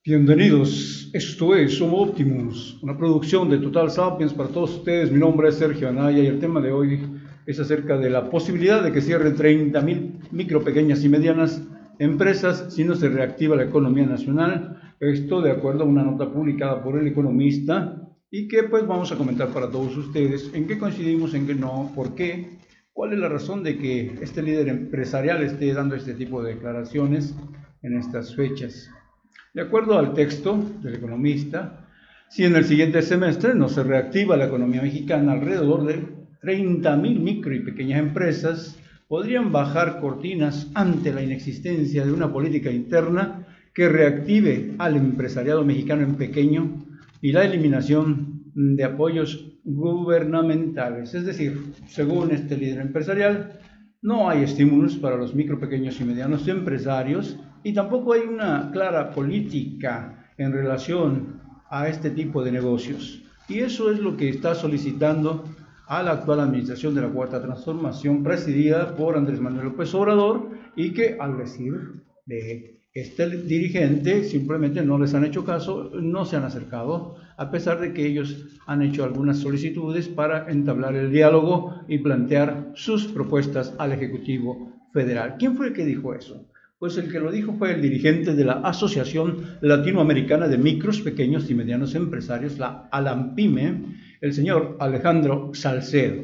Bienvenidos, esto es Homo Optimus, una producción de Total Sapiens para todos ustedes. Mi nombre es Sergio Anaya y el tema de hoy es acerca de la posibilidad de que cierren 30.000 micro, pequeñas y medianas empresas si no se reactiva la economía nacional. Esto de acuerdo a una nota publicada por El Economista y que pues vamos a comentar para todos ustedes en qué coincidimos, en qué no, por qué, cuál es la razón de que este líder empresarial esté dando este tipo de declaraciones en estas fechas. De acuerdo al texto del economista, si en el siguiente semestre no se reactiva la economía mexicana, alrededor de 30.000 micro y pequeñas empresas podrían bajar cortinas ante la inexistencia de una política interna que reactive al empresariado mexicano en pequeño y la eliminación de apoyos gubernamentales. Es decir, según este líder empresarial, no hay estímulos para los micro, pequeños y medianos empresarios y tampoco hay una clara política en relación a este tipo de negocios. Y eso es lo que está solicitando a la actual administración de la Cuarta Transformación, presidida por Andrés Manuel López Obrador, y que al decir de este dirigente simplemente no les han hecho caso, no se han acercado, a pesar de que ellos han hecho algunas solicitudes para entablar el diálogo y plantear sus propuestas al Ejecutivo Federal. ¿Quién fue el que dijo eso? Pues el que lo dijo fue el dirigente de la Asociación Latinoamericana de Micros, Pequeños y Medianos Empresarios, la ALAMPYME, el señor Alejandro Salcedo.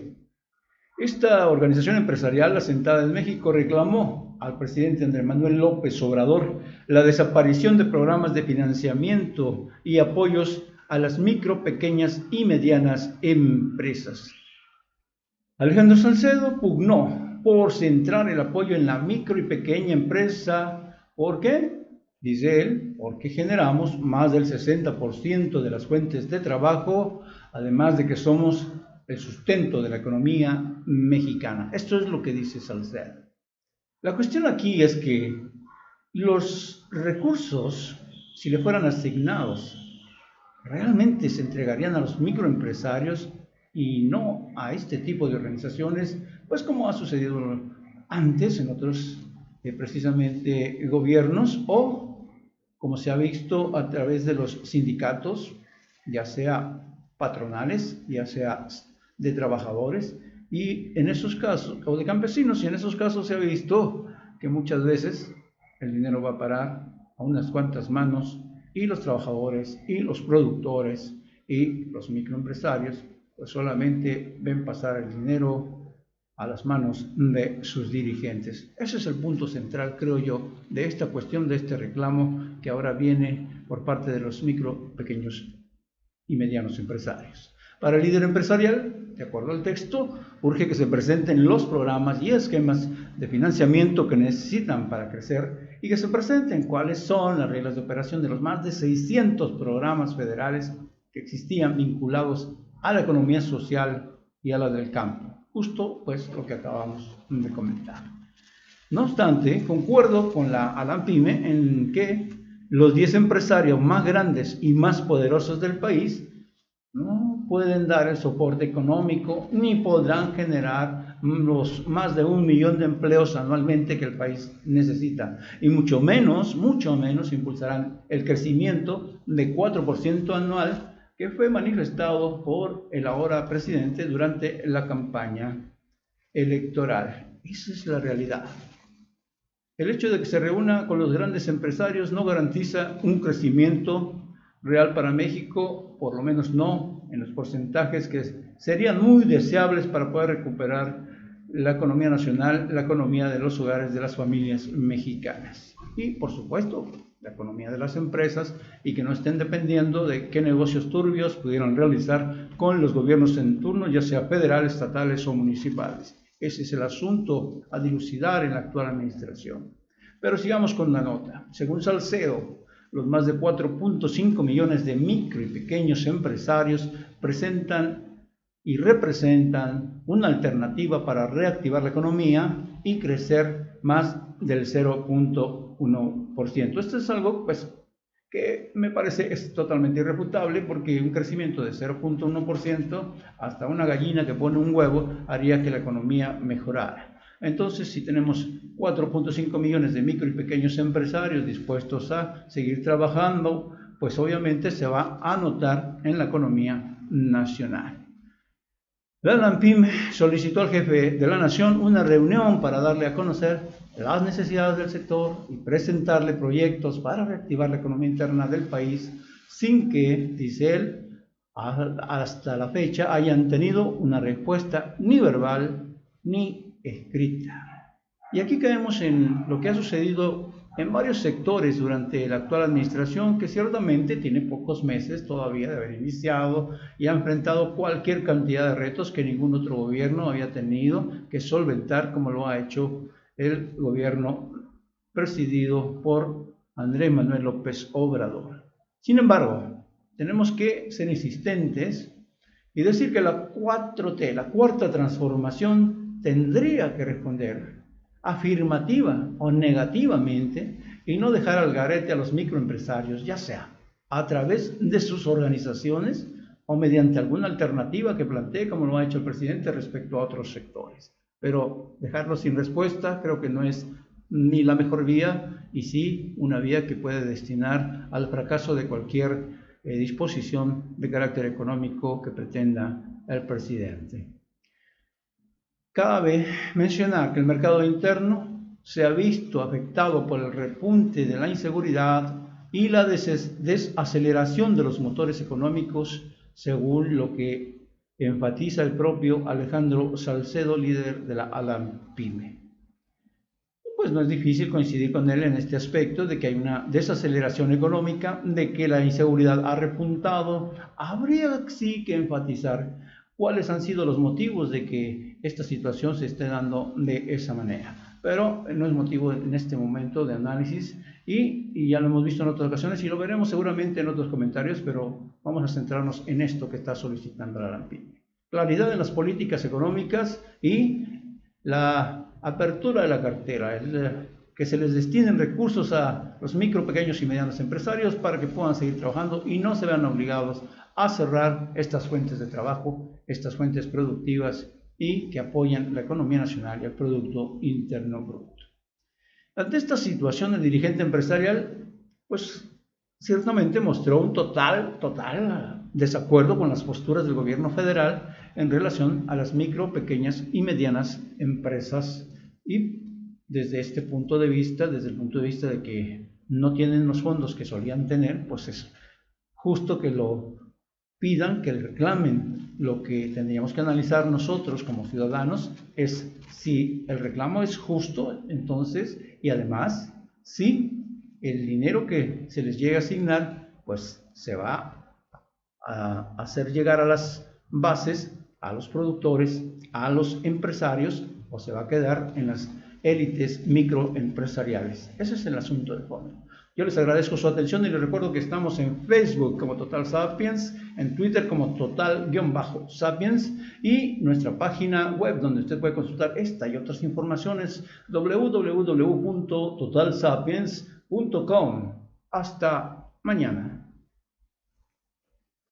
Esta organización empresarial asentada en México reclamó al presidente Andrés Manuel López Obrador la desaparición de programas de financiamiento y apoyos a las micro, pequeñas y medianas empresas. Alejandro Salcedo pugnó por centrar el apoyo en la micro y pequeña empresa. ¿Por qué? Dice él, porque generamos más del 60% de las fuentes de trabajo, además de que somos el sustento de la economía mexicana. Esto es lo que dice Salcedo. La cuestión aquí es que los recursos, si le fueran asignados, realmente se entregarían a los microempresarios y no a este tipo de organizaciones, pues como ha sucedido antes en otros precisamente gobiernos o como se ha visto a través de los sindicatos, ya sea patronales, ya sea de trabajadores y en esos casos, o de campesinos, y en esos casos se ha visto que muchas veces el dinero va a parar a unas cuantas manos y los trabajadores y los productores y los microempresarios pues solamente ven pasar el dinero a las manos de sus dirigentes. Ese es el punto central, creo yo, de esta cuestión, de este reclamo que ahora viene por parte de los micro, pequeños y medianos empresarios. Para el líder empresarial, de acuerdo al texto, urge que se presenten los programas y esquemas de financiamiento que necesitan para crecer y que se presenten cuáles son las reglas de operación de los más de 600 programas federales que existían vinculados a la economía social y a la del campo. Justo pues lo que acabamos de comentar. No obstante, concuerdo con la ALAMPYME en que los 10 empresarios más grandes y más poderosos del país no pueden dar el soporte económico ni podrán generar los más de 1 millón de empleos anualmente que el país necesita y mucho menos impulsarán el crecimiento de 4% anual que fue manifestado por el ahora presidente durante la campaña electoral. Esa es la realidad. El hecho de que se reúna con los grandes empresarios no garantiza un crecimiento real para México, por lo menos no en los porcentajes que serían muy deseables para poder recuperar la economía nacional, la economía de los hogares de las familias mexicanas. Y, por supuesto, la economía de las empresas y que no estén dependiendo de qué negocios turbios pudieran realizar con los gobiernos en turno, ya sea federales, estatales o municipales. Ese es el asunto a dilucidar en la actual administración. Pero sigamos con la nota. Según Salcedo, los más de 4.5 millones de micro y pequeños empresarios presentan y representan una alternativa para reactivar la economía y crecer más del 0.1%. Esto es algo pues, que me parece es totalmente irrefutable porque un crecimiento de 0.1%, hasta una gallina que pone un huevo, haría que la economía mejorara. Entonces, si tenemos 4.5 millones de micro y pequeños empresarios dispuestos a seguir trabajando, pues obviamente se va a notar en la economía nacional. La ANPIM solicitó al jefe de la Nación una reunión para darle a conocer las necesidades del sector y presentarle proyectos para reactivar la economía interna del país sin que, dice él, hasta la fecha hayan tenido una respuesta ni verbal ni escrita. Y aquí caemos en lo que ha sucedido en varios sectores durante la actual administración, que ciertamente tiene pocos meses todavía de haber iniciado y ha enfrentado cualquier cantidad de retos que ningún otro gobierno había tenido que solventar, como lo ha hecho el gobierno presidido por Andrés Manuel López Obrador. Sin embargo, tenemos que ser insistentes y decir que la 4T, la cuarta transformación, tendría que responder afirmativa o negativamente y no dejar al garete a los microempresarios, ya sea a través de sus organizaciones o mediante alguna alternativa que plantee, como lo ha hecho el presidente respecto a otros sectores. Pero dejarlos sin respuesta creo que no es ni la mejor vía, y sí una vía que puede destinar al fracaso de cualquier disposición de carácter económico que pretenda el presidente. Cabe mencionar que el mercado interno se ha visto afectado por el repunte de la inseguridad y la desaceleración de los motores económicos, según lo que enfatiza el propio Alejandro Salcedo, líder de la ANPIM. Pues no es difícil coincidir con él en este aspecto de que hay una desaceleración económica, de que la inseguridad ha repuntado. Habría sí que enfatizar cuáles han sido los motivos de que esta situación se esté dando de esa manera. Pero no es motivo en este momento de análisis y ya lo hemos visto en otras ocasiones y lo veremos seguramente en otros comentarios, pero vamos a centrarnos en esto que está solicitando la ANPIM. Claridad en las políticas económicas y la apertura de la cartera, que se les destinen recursos a los micro, pequeños y medianos empresarios para que puedan seguir trabajando y no se vean obligados a cerrar estas fuentes de trabajo, estas fuentes productivas y que apoyan la economía nacional y el Producto Interno Bruto. Ante esta situación, el dirigente empresarial, pues ciertamente mostró un total desacuerdo con las posturas del gobierno federal en relación a las micro, pequeñas y medianas empresas, y desde este punto de vista, desde el punto de vista de que no tienen los fondos que solían tener, pues es justo que lo pidan, que reclamen. Lo que tendríamos que analizar nosotros como ciudadanos es si el reclamo es justo, entonces, y además, si el dinero que se les llega a asignar, pues se va a hacer llegar a las bases, a los productores, a los empresarios, o se va a quedar en las élites microempresariales. Ese es el asunto de fondo. Yo les agradezco su atención y les recuerdo que estamos en Facebook como Total Sapiens, en Twitter como Total-Sapiens y nuestra página web donde usted puede consultar esta y otras informaciones, www.totalsapiens.com. Hasta mañana.